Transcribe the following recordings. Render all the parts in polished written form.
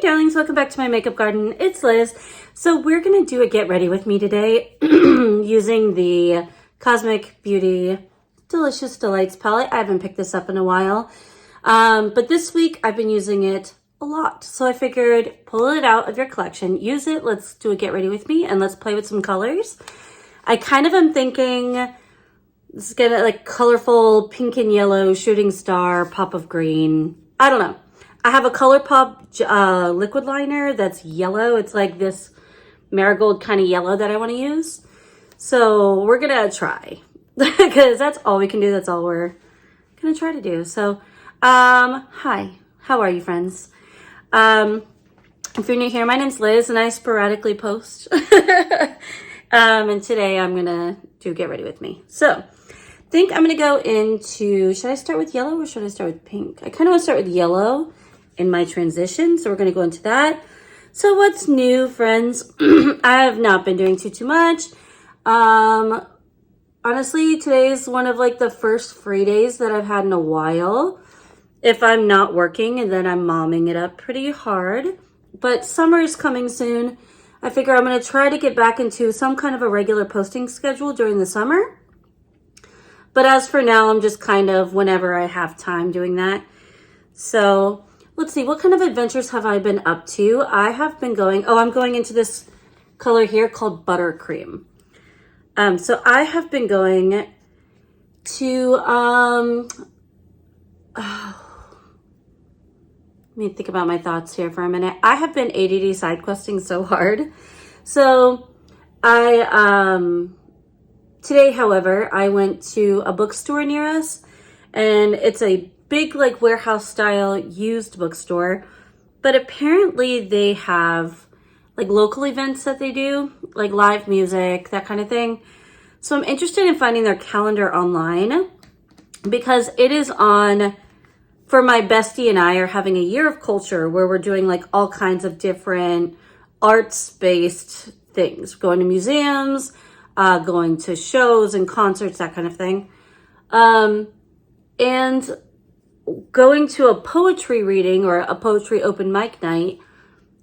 darlings, welcome back to my makeup garden. It's Liz. So we're gonna do a get ready with me today using the Cosmic Beauty Delicious Delights palette. I haven't picked this up in a while, but this week I've been using it a lot. So I figured pull it out of your collection, use it, let's do a get ready with me, and let's play with some colors. I kind of am thinking this is gonna like colorful pink and yellow, shooting star, pop of green. I don't know. I have a ColourPop liquid liner that's yellow. It's like this marigold kind of yellow that I want to use. So we're going to try because that's all we can do. That's all we're going to try to do. So, hi, how are you, friends? If you're new here, my name's Liz and I sporadically post. And today I'm going to do Get Ready With Me. So I think I'm going to go into, should I start with yellow or should I start with pink? I kind of want to start with yellow in my transition, so we're going to go into that. So what's new, friends? I have not been doing too much. Honestly, today is one of like the first free days that I've had in a while. If I'm not working, and then I'm momming it up pretty hard. But summer is coming soon. I figure I'm going to try to get back into some kind of a regular posting schedule during the summer. But as for now, I'm just kind of whenever I have time doing that. So let's see, what kind of adventures have I been up to? I have been going, I'm going into this color here called Buttercream. So I have been going to, let me think about my thoughts here for a minute. I have been ADD side questing so hard. So today, however, I went to a bookstore near us, and it's a big like warehouse style used bookstore, but apparently they have like local events that they do, like live music, that kind of thing. So I'm interested in finding their calendar online because it is on for my bestie and I are having a year of culture where we're doing like all kinds of different arts-based things, going to museums, going to shows and concerts, that kind of thing. And going to a poetry reading or a poetry open mic night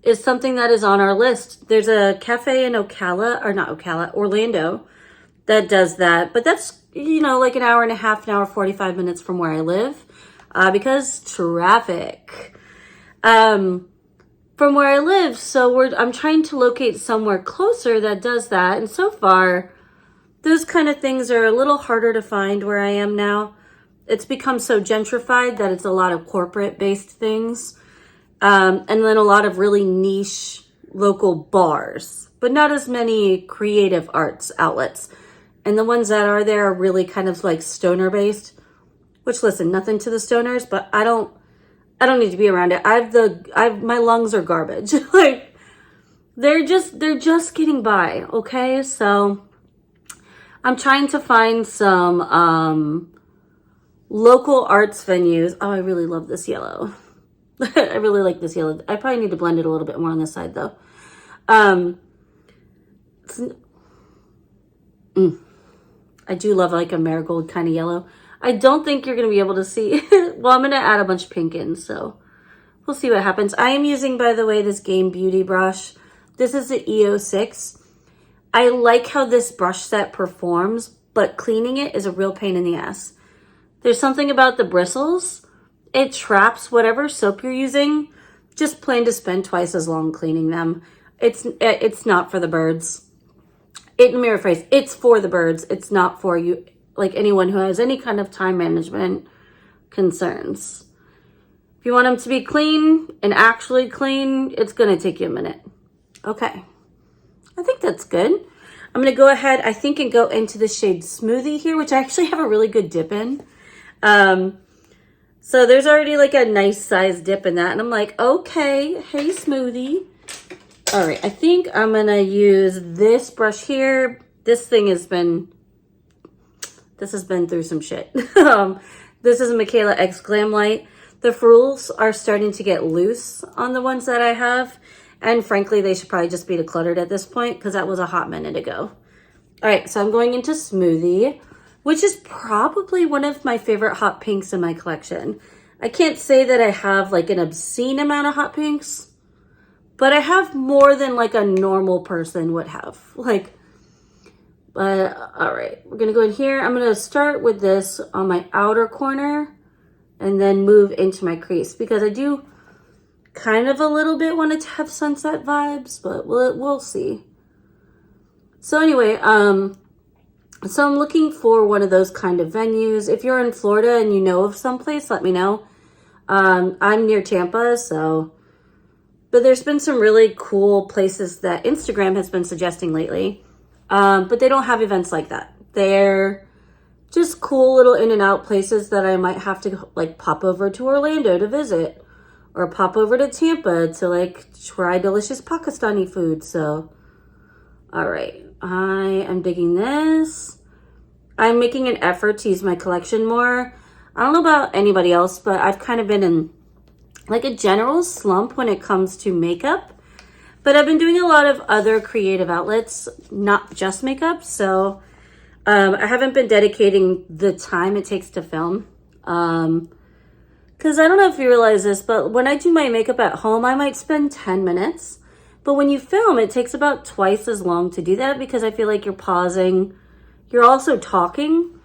is something that is on our list. There's a cafe in Orlando that does that. But that's, like an hour and a half, an hour, 45 minutes from where I live because traffic. From where I live. So I'm trying to locate somewhere closer that does that. And so far, those kind of things are a little harder to find where I am now. It's become so gentrified that it's a lot of corporate-based things. And then a lot of really niche local bars, but not as many creative arts outlets. And the ones that are there are really kind of like stoner-based, which, listen, nothing to the stoners, but I don't need to be around it. My lungs are garbage. Like, they're just getting by, okay? So I'm trying to find some, local arts venues. Oh, I really love this yellow. I really like this yellow. I probably need to blend it a little bit more on this side though. I do love like a marigold kind of yellow. I don't think you're going to be able to see. Well, I'm going to add a bunch of pink in, so we'll see what happens. I am using, by the way, this Game Beauty brush. This is the EO6. I like how this brush set performs, but cleaning it is a real pain in the ass. There's something about the bristles. It traps whatever soap you're using. Just plan to spend twice as long cleaning them. It's not for the birds. Let me rephrase. It's for the birds. It's not for you, like anyone who has any kind of time management concerns. If you want them to be clean and actually clean, it's going to take you a minute. Okay. I think that's good. I'm going to go ahead, I think, and go into the shade Smoothie here, which I actually have a really good dip in. So there's already like a nice size dip in that. And I'm like, okay, hey Smoothie. All right, I think I'm going to use this brush here. This has been through some shit. This is a Michaela X Glam Light. The frills are starting to get loose on the ones that I have. And frankly, they should probably just be decluttered at this point because that was a hot minute ago. All right, so I'm going into Smoothie, which is probably one of my favorite hot pinks in my collection. I can't say that I have like an obscene amount of hot pinks, but I have more than like a normal person would have. Like, all right, we're gonna go in here. I'm gonna start with this on my outer corner and then move into my crease because I do kind of a little bit want it to have sunset vibes, but we'll see. So anyway, so I'm looking for one of those kind of venues. If you're in Florida and you know of someplace, let me know. I'm near Tampa, so, but there's been some really cool places that Instagram has been suggesting lately. But they don't have events like that. They're just cool little in and out places that I might have to like pop over to Orlando to visit or pop over to Tampa to like try delicious Pakistani food. So, all right, I am digging this. I'm making an effort to use my collection more. I don't know about anybody else, but I've kind of been in like a general slump when it comes to makeup. But I've been doing a lot of other creative outlets, not just makeup. So I haven't been dedicating the time it takes to film. Because I don't know if you realize this, but when I do my makeup at home, I might spend 10 minutes. But when you film, it takes about twice as long to do that because I feel like you're pausing. You're also talking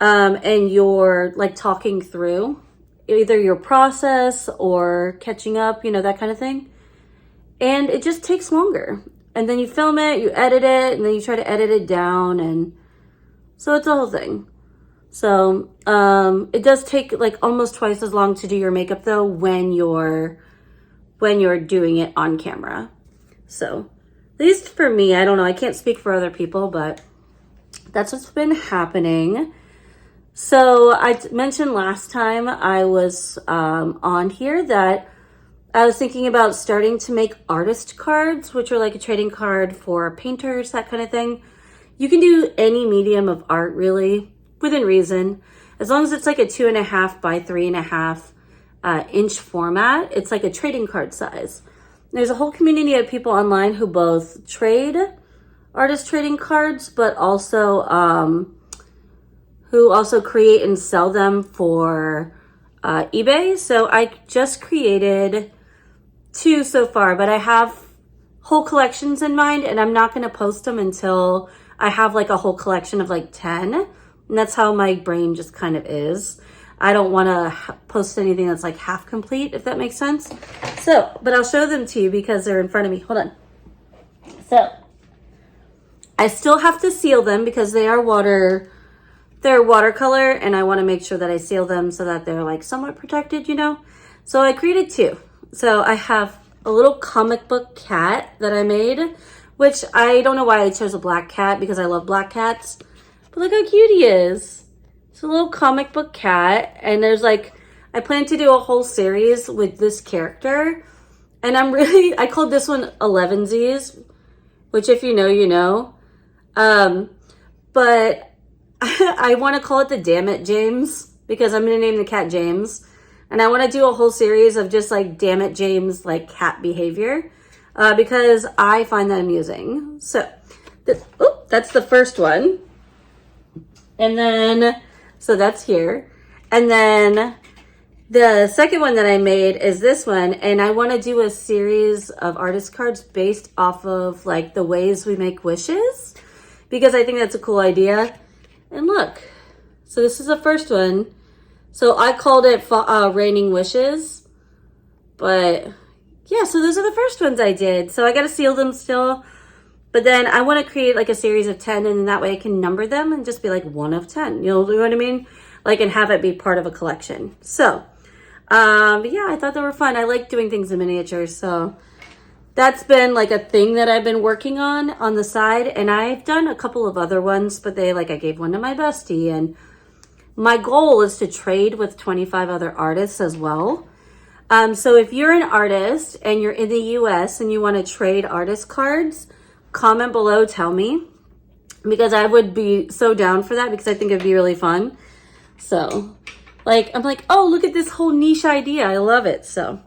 and you're like talking through either your process or catching up, you know, that kind of thing. And it just takes longer. And then you film it, you edit it, and then you try to edit it down. And so it's a whole thing. So it does take like almost twice as long to do your makeup though when you're doing it on camera. So at least for me, I don't know, I can't speak for other people, but that's what's been happening. So I mentioned last time I was on here that I was thinking about starting to make artist cards, which are like a trading card for painters, that kind of thing. You can do any medium of art really, within reason. As long as it's like a 2.5 by 3.5 inch format, it's like a trading card size. There's a whole community of people online who both trade artist trading cards, but also who also create and sell them for eBay. So I just created 2 so far, but I have whole collections in mind and I'm not going to post them until I have like a whole collection of like 10. And that's how my brain just kind of is. I don't want to post anything that's like half complete, if that makes sense. So, but I'll show them to you because they're in front of me. Hold on. So I still have to seal them because they're watercolor and I want to make sure that I seal them so that they're like somewhat protected, you know? So I created 2. So I have a little comic book cat that I made, which I don't know why I chose a black cat because I love black cats. But look how cute he is. It's a little comic book cat. And there's like, I plan to do a whole series with this character. And I called this one 11sies, which if you know, you know. But I want to call it the Damn It James because I'm going to name the cat James. And I want to do a whole series of just like, damn it, James, like cat behavior, because I find that amusing. So that's the first one. And then, so that's here. And then the second one that I made is this one. And I want to do a series of artist cards based off of like the ways we make wishes, because I think that's a cool idea. And look, so this is the first one. So I called it Raining Wishes, but yeah, so those are the first ones I did. So I got to seal them still, but then I want to create like a series of 10 and that way I can number them and just be like 1 of 10, you know what I mean? Like, and have it be part of a collection. So, but yeah, I thought they were fun. I like doing things in miniatures. So that's been like a thing that I've been working on the side. And I've done a couple of other ones, but I gave one to my bestie, and my goal is to trade with 25 other artists as well. So if you're an artist and you're in the US and you want to trade artist cards, comment below, tell me, because I would be so down for that because I think it'd be really fun. So like, I'm like, oh, look at this whole niche idea. I love it. So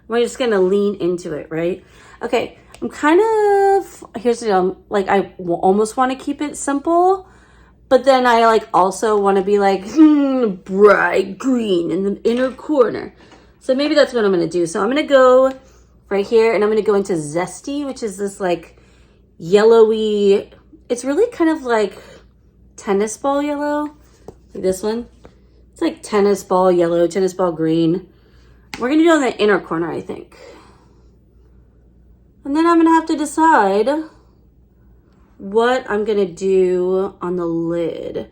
we're just going to lean into it, right? Okay. I'm kind of, here's the deal. Like, I almost want to keep it simple. But then I like also want to be like bright green in the inner corner. So maybe that's what I'm going to do. So I'm going to go right here. And I'm going to go into Zesty, which is this like yellowy, it's really kind of like tennis ball yellow, like this one. It's like tennis ball yellow, tennis ball green. We're going to do it on the inner corner, I think. And then I'm going to have to decide what I'm going to do on the lid.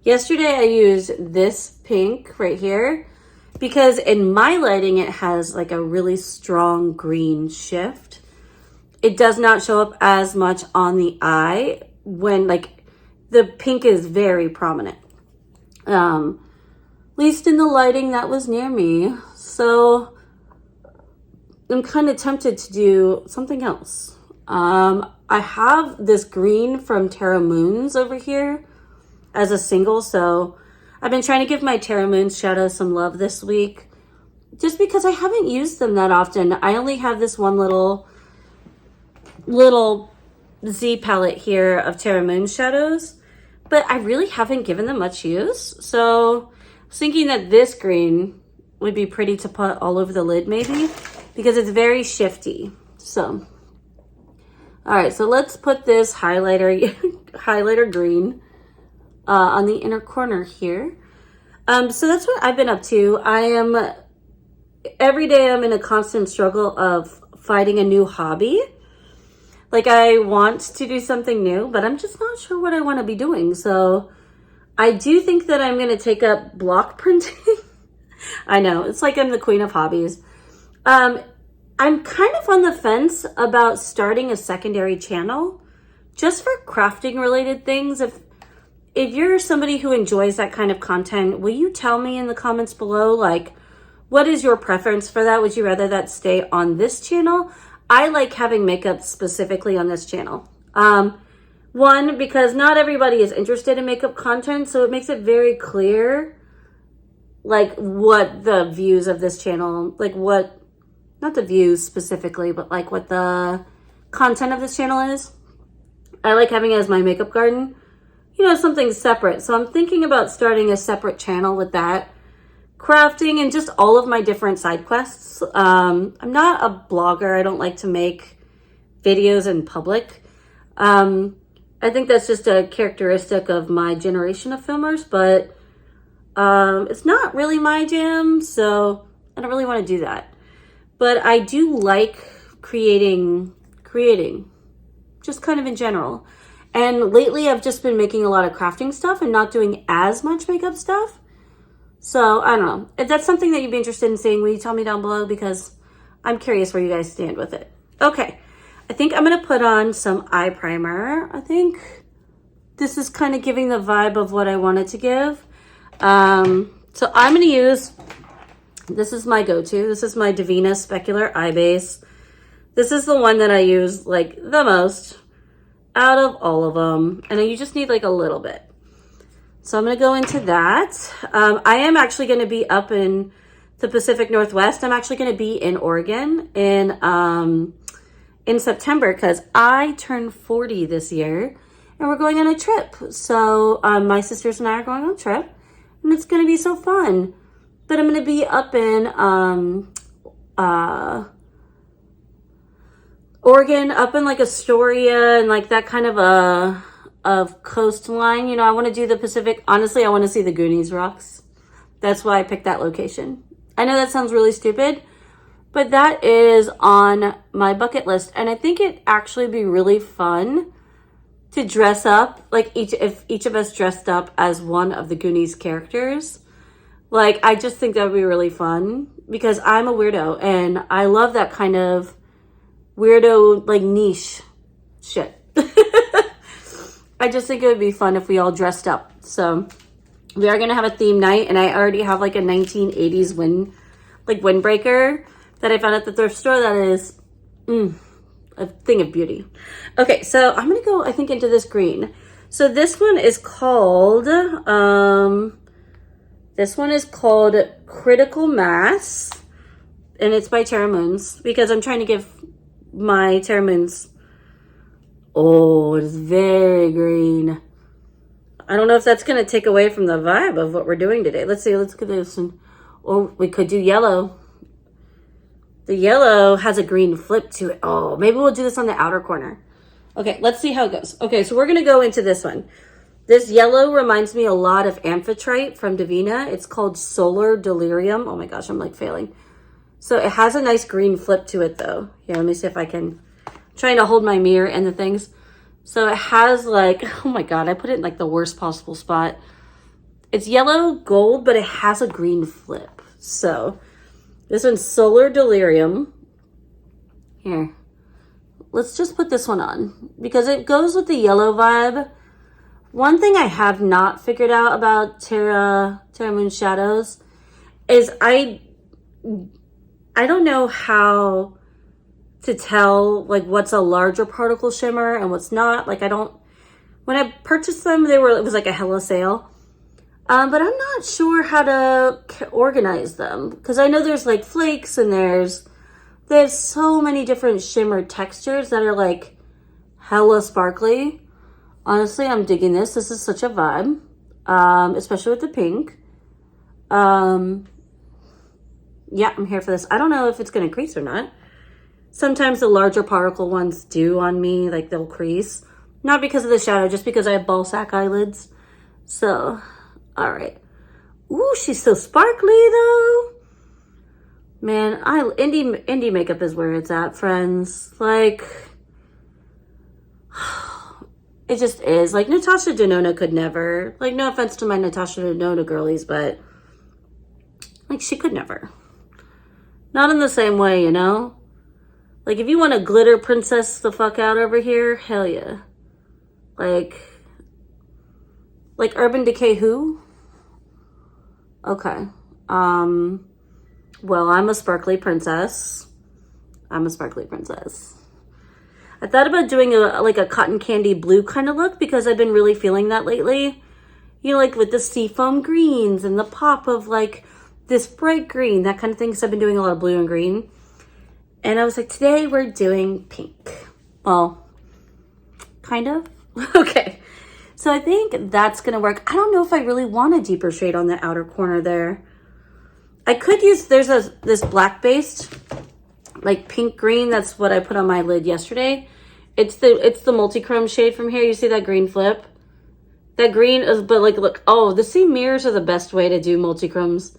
Yesterday I used this pink right here because in my lighting it has like a really strong green shift. It does not show up as much on the eye when like the pink is very prominent. At least in the lighting that was near me. So I'm kind of tempted to do something else. I have this green from Terra Moons over here as a single. So I've been trying to give my Terra Moons shadows some love this week just because I haven't used them that often. I only have this one little Z palette here of Terra Moons shadows, but I really haven't given them much use. So I was thinking that this green would be pretty to put all over the lid maybe because it's very shifty. So, all right, so let's put this highlighter green on the inner corner here. So that's what I've been up to. Every day I'm in a constant struggle of finding a new hobby. Like I want to do something new, but I'm just not sure what I want to be doing. So I do think that I'm going to take up block printing. I know, it's like I'm the queen of hobbies. I'm kind of on the fence about starting a secondary channel just for crafting related things. If you're somebody who enjoys that kind of content, will you tell me in the comments below, like, what is your preference for that? Would you rather that stay on this channel? I like having makeup specifically on this channel. One, because not everybody is interested in makeup content, so it makes it very clear, like, what the views of this channel, like what, not the views specifically, but like what the content of this channel is. I like having it as my makeup garden, you know, something separate. So I'm thinking about starting a separate channel with that, crafting and just all of my different side quests. I'm not a blogger. I don't like to make videos in public. I think that's just a characteristic of my generation of filmers, but it's not really my jam, so I don't really want to do that. But I do like creating, just kind of in general. And lately I've just been making a lot of crafting stuff and not doing as much makeup stuff. So I don't know. If that's something that you'd be interested in seeing, will you tell me down below? Because I'm curious where you guys stand with it. Okay, I think I'm going to put on some eye primer. I think this is kind of giving the vibe of what I wanted to give. So I'm going to use, this is my go-to. This is my Davina Specular Eye Base. This is the one that I use like the most out of all of them. And you just need like a little bit. So I'm going to go into that. I am actually going to be up in the Pacific Northwest. I'm actually going to be in Oregon in September because I turned 40 this year and we're going on a trip. So my sisters and I are going on a trip and it's going to be so fun. But I'm going to be up in Oregon, up in like Astoria and like that kind of coastline. You know, I want to do the Pacific. Honestly, I want to see the Goonies rocks. That's why I picked that location. I know that sounds really stupid, but that is on my bucket list. And I think it'd actually be really fun to dress up, like if each of us dressed up as one of the Goonies characters. Like, I just think that would be really fun because I'm a weirdo and I love that kind of weirdo, like niche shit. I just think it would be fun if we all dressed up. So we are going to have a theme night and I already have like a 1980s windbreaker that I found at the thrift store that is a thing of beauty. Okay, so I'm going to go, I think, into this green. So this one is called, Critical Mass, and it's by Terra Moons because I'm trying to give my Terra Moons, oh, it's very green. I don't know if that's going to take away from the vibe of what we're doing today. Let's see, let's get this one. Or we could do yellow. The yellow has a green flip to it. Oh, maybe we'll do this on the outer corner. Okay, let's see how it goes. Okay, so we're going to go into this one. This yellow reminds me a lot of Amphitrite from Divina. It's called Solar Delirium. Oh my gosh, I'm like failing. So it has a nice green flip to it though. Here, let me see if I can, I'm trying to hold my mirror and the things. So it has like, oh my God, I put it in like the worst possible spot. It's yellow gold, but it has a green flip. So this one's Solar Delirium. Here, let's just put this one on because it goes with the yellow vibe. One thing I have not figured out about Terra Moon Shadows is I don't know how to tell like what's a larger particle shimmer and what's not. Like when I purchased them, it was like a hella sale. But I'm not sure how to organize them because I know there's like flakes and there's so many different shimmer textures that are like hella sparkly. Honestly, I'm digging this. This is such a vibe, especially with the pink. Yeah, I'm here for this. I don't know if it's going to crease or not. Sometimes the larger particle ones do on me, like they'll crease. Not because of the shadow, just because I have ball sack eyelids. So, all right. Ooh, she's so sparkly though. Man, indie makeup is where it's at, friends. Like, it just is. Like, Natasha Denona could never. Like, no offense to my Natasha Denona girlies, but like, she could never. Not in the same way, you know? Like, if you want to glitter princess the fuck out over here, hell yeah. Like Urban Decay who? Okay. Well, I'm a sparkly princess. I thought about doing a cotton candy blue kind of look because I've been really feeling that lately. You know, like with the seafoam greens and the pop of like this bright green, that kind of thing. Because I've been doing a lot of blue and green. And I was like, today we're doing pink. Well, kind of. Okay. So I think that's going to work. I don't know if I really want a deeper shade on the outer corner there. I could use, there's this black based, like pink green. That's what I put on my lid yesterday. It's the multi-chrome shade from here. You see that green flip? That green is, but like, look, oh, the same mirrors are the best way to do multi-chromes.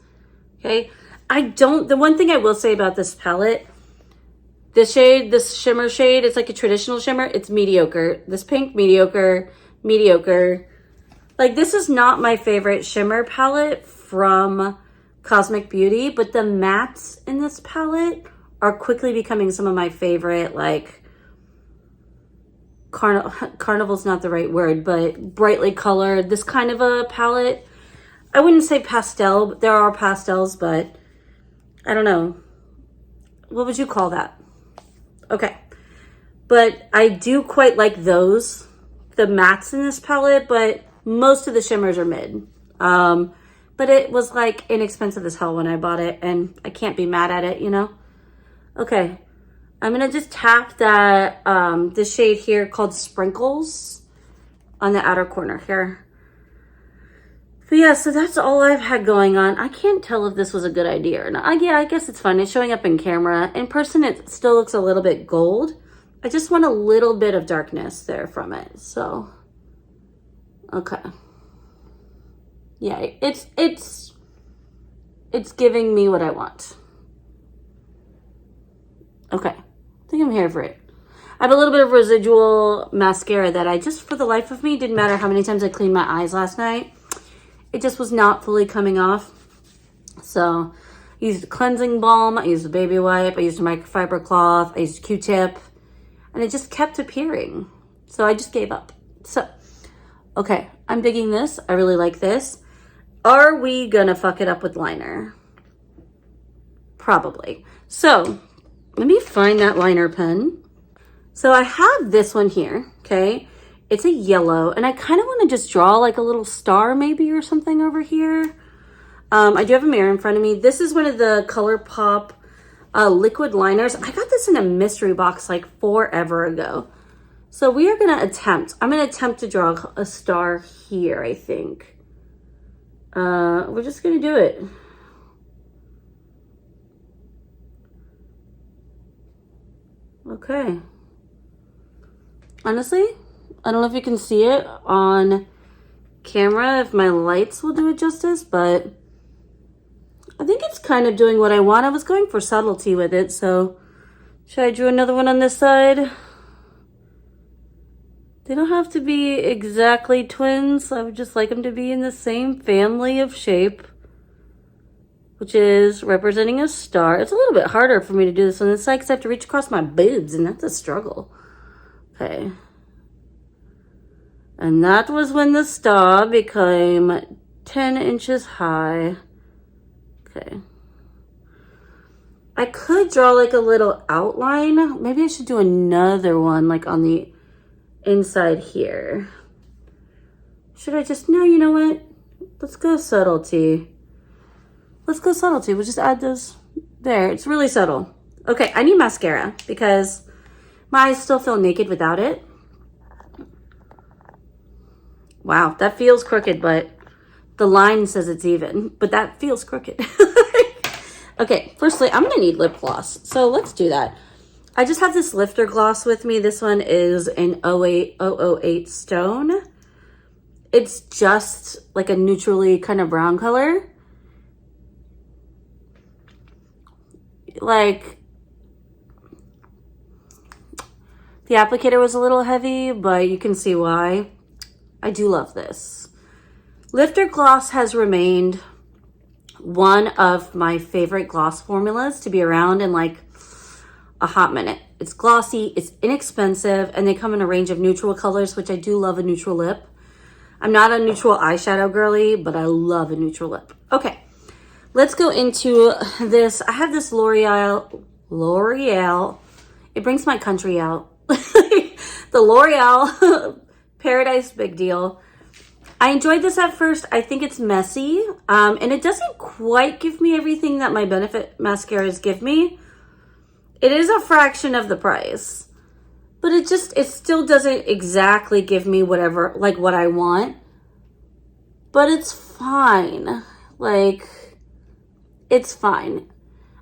Okay. The one thing I will say about this palette, this shimmer shade, it's like a traditional shimmer. It's mediocre. This pink, mediocre. Like, this is not my favorite shimmer palette from Cosmic Beauty, but the mattes in this palette are quickly becoming some of my favorite, like, carnival's not the right word, but brightly colored, this kind of a palette. I wouldn't say pastel, but there are pastels, but I don't know. What would you call that? Okay. But I do quite like those, the mattes in this palette, but most of the shimmers are mid. But it was like inexpensive as hell when I bought it, and I can't be mad at it, you know? Okay. I'm gonna just tap that, this shade here called Sprinkles on the outer corner here. But yeah, so that's all I've had going on. I can't tell if this was a good idea or not. Yeah, I guess it's fine. It's showing up in camera. In person, it still looks a little bit gold. I just want a little bit of darkness there from it. So, okay. Yeah, it's giving me what I want. Okay, I think I'm here for it. I have a little bit of residual mascara that I just, for the life of me, didn't matter how many times I cleaned my eyes last night. It just was not fully coming off. So I used a cleansing balm, I used a baby wipe, I used a microfiber cloth, I used a Q-tip, and it just kept appearing. So I just gave up. So, okay, I'm digging this. I really like this. Are we gonna fuck it up with liner? Probably. So let me find that liner pen. So I have this one here, okay? It's a yellow, and I kind of want to just draw like a little star maybe or something over here. I do have a mirror in front of me. This is one of the ColourPop liquid liners. I got this in a mystery box like forever ago. So we are going to attempt. I'm going to attempt to draw a star here, I think. We're just going to do it. Okay. Honestly, I don't know if you can see it on camera, if my lights will do it justice, but I think it's kind of doing what I want. I was going for subtlety with it, so should I do another one on this side? They don't have to be exactly twins. I would just like them to be in the same family of shape, which is representing a star. It's a little bit harder for me to do this on this side because I have to reach across my boobs, and that's a struggle. Okay. And that was when the star became 10 inches high. Okay. I could draw like a little outline. Maybe I should do another one like on the inside here. Should I just, no, you know what? Let's go subtlety. Let's go subtlety. We'll just add those there. It's really subtle. Okay, I need mascara because my eyes still feel naked without it. Wow, that feels crooked, but the line says it's even, but that feels crooked. Okay, firstly, I'm gonna need lip gloss. So let's do that. I just have this lifter gloss with me. This one is an 008 Stone. It's just like a neutrally kind of brown color. Like, the applicator was a little heavy, but you can see why. I do love this. Lifter gloss has remained one of my favorite gloss formulas to be around in like a hot minute. It's glossy, it's inexpensive, and they come in a range of neutral colors, which I do love a neutral lip. I'm not a neutral eyeshadow girly, but I love a neutral lip. Okay, let's go into this. I have this L'Oreal. It brings my country out. The L'Oreal Paradise Big Deal. I enjoyed this at first. I think it's messy, and it doesn't quite give me everything that my Benefit mascaras give me. It is a fraction of the price, but it still doesn't exactly give me whatever, like what I want, but it's fine. Like, it's fine.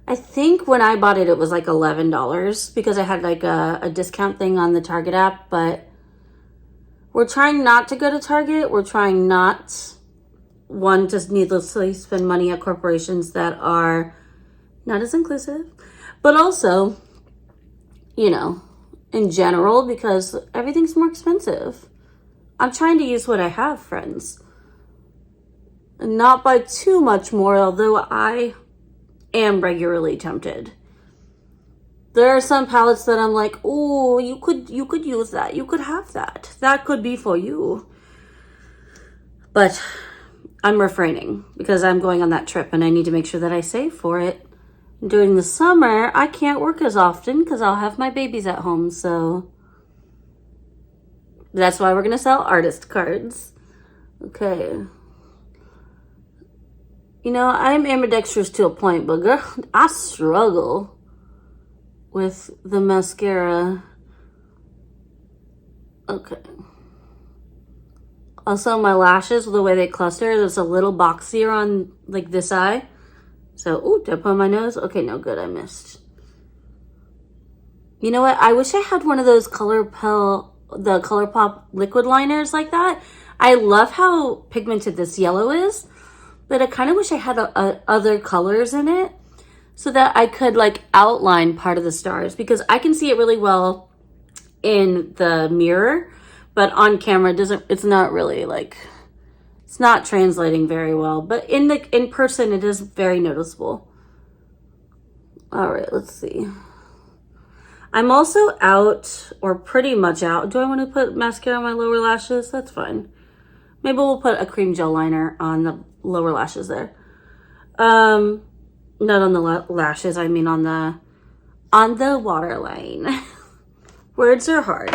I think when I bought it, it was like $11 because I had like a discount thing on the Target app, but we're trying not to go to Target. We're trying not, one, to needlessly spend money at corporations that are not as inclusive, but also, you know, in general, because everything's more expensive. I'm trying to use what I have, friends, and not buy too much more, although I am regularly tempted. There are some palettes that I'm like, oh, you could use that. You could have that. That could be for you. But I'm refraining because I'm going on that trip and I need to make sure that I save for it. During the summer, I can't work as often because I'll have my babies at home. So that's why we're going to sell artist cards. Okay. You know, I'm ambidextrous to a point, but girl, I struggle with the mascara. Okay. Also, my lashes, the way they cluster, there's a little boxier on like this eye. So, ooh, did I put on my nose? Okay, no, good, I missed. You know what? I wish I had one of those the ColourPop liquid liners like that. I love how pigmented this yellow is, but I kind of wish I had other colors in it, so that I could like outline part of the stars, because I can see it really well in the mirror, but on camera it's not really like, it's not translating very well, but in person it is very noticeable. All right, let's see. I'm also out, or pretty much out. Do I want to put mascara on my lower lashes? That's fine. Maybe we'll put a cream gel liner on the lower lashes there. Not on the lashes, I mean on the waterline. Words are hard.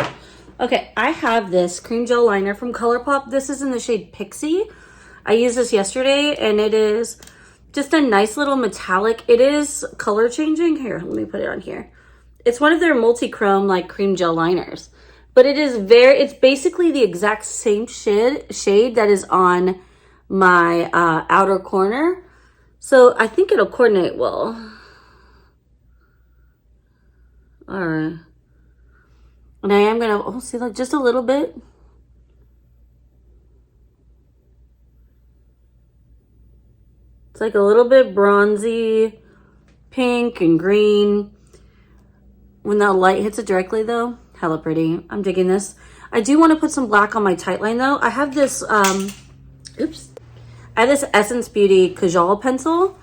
Okay, I have this cream gel liner from ColourPop. This is in the shade Pixie. I used this yesterday, and it is just a nice little metallic. It is color changing. Here, let me put it on here. It's one of their multi-chrome like cream gel liners, but it's basically the exact same shade that is on my outer corner. So I think it'll coordinate well. All right. And I am gonna, oh, see, like just a little bit. It's like a little bit bronzy, pink and green. When the light hits it directly though, hella pretty. I'm digging this. I do want to put some black on my tight line though. I have this, oops. I have this Essence Beauty Kajal pencil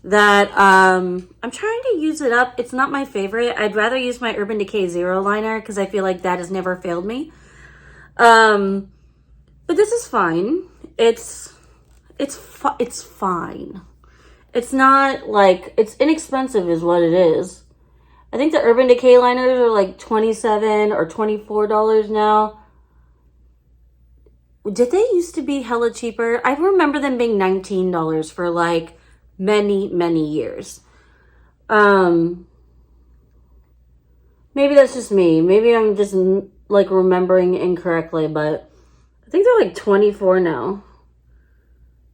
that I'm trying to use it up. It's not my favorite. I'd rather use my Urban Decay Zero liner because I feel like that has never failed me. But this is fine. It's fine. It's not like, it's inexpensive is what it is. I think the Urban Decay liners are like $27 or $24 now. Did they used to be hella cheaper? I remember them being $19 for like many, many years. Maybe that's just me. Maybe I'm just like remembering incorrectly, but I think they're like $24 now,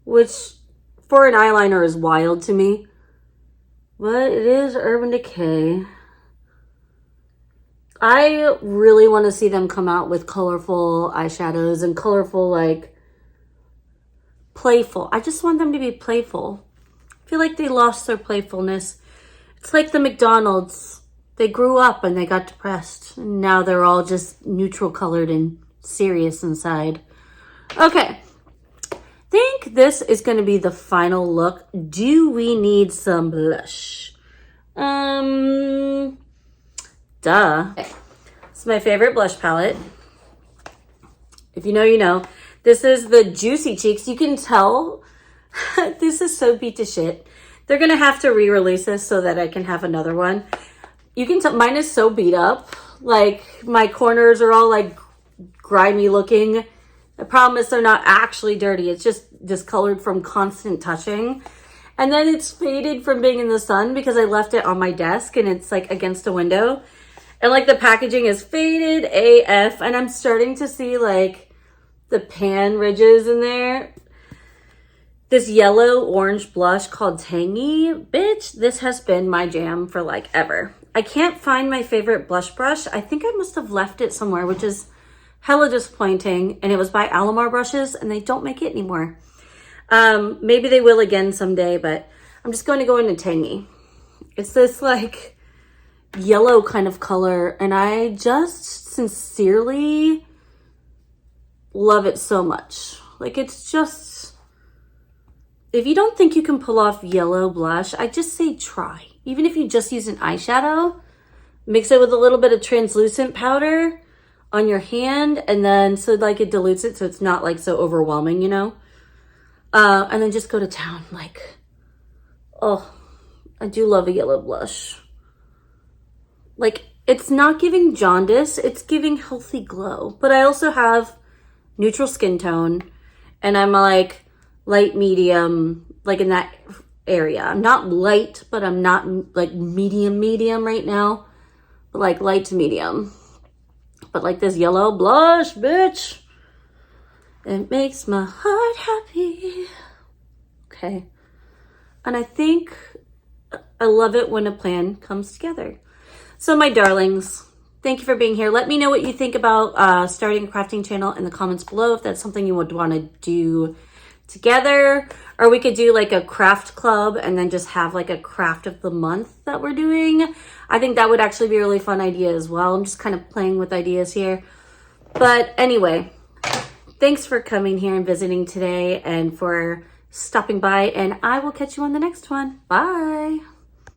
which for an eyeliner is wild to me. But it is Urban Decay. I really want to see them come out with colorful eyeshadows and colorful, like, playful. I just want them to be playful. I feel like they lost their playfulness. It's like the McDonald's. They grew up and they got depressed. And now they're all just neutral colored and serious inside. Okay. I think this is going to be the final look. Do we need some blush? Duh. It's my favorite blush palette. If you know, you know. This is the Juicy Cheeks. You can tell this is so beat to shit. They're going to have to re-release this so that I can have another one. You can tell mine is so beat up. Like, my corners are all like grimy looking. The problem is they're not actually dirty. It's just discolored from constant touching. And then it's faded from being in the sun because I left it on my desk and it's like against a window. And like the packaging is faded AF, and I'm starting to see like the pan ridges in there. This yellow orange blush called Tangy. Bitch, this has been my jam for like ever. I can't find my favorite blush brush. I think I must have left it somewhere, which is hella disappointing. And it was by Alamar Brushes and they don't make it anymore. Maybe they will again someday, but I'm just going to go into Tangy. It's this like yellow kind of color, and I just sincerely love it so much. Like, it's just, if you don't think you can pull off yellow blush, I just say try. Even if you just use an eyeshadow, mix it with a little bit of translucent powder on your hand, and then so like it dilutes it so it's not like so overwhelming, you know? And then just go to town. Like, oh, I do love a yellow blush. Like, it's not giving jaundice, it's giving healthy glow. But I also have neutral skin tone, and I'm like light medium, like in that area. I'm not light, but I'm not like medium right now, but like light to medium. But like this yellow blush, bitch, it makes my heart happy. Okay. And I think I love it when a plan comes together. So my darlings, thank you for being here. Let me know what you think about starting a crafting channel in the comments below, if that's something you would want to do together. Or we could do like a craft club and then just have like a craft of the month that we're doing. I think that would actually be a really fun idea as well. I'm just kind of playing with ideas here. But anyway, thanks for coming here and visiting today and for stopping by. And I will catch you on the next one. Bye.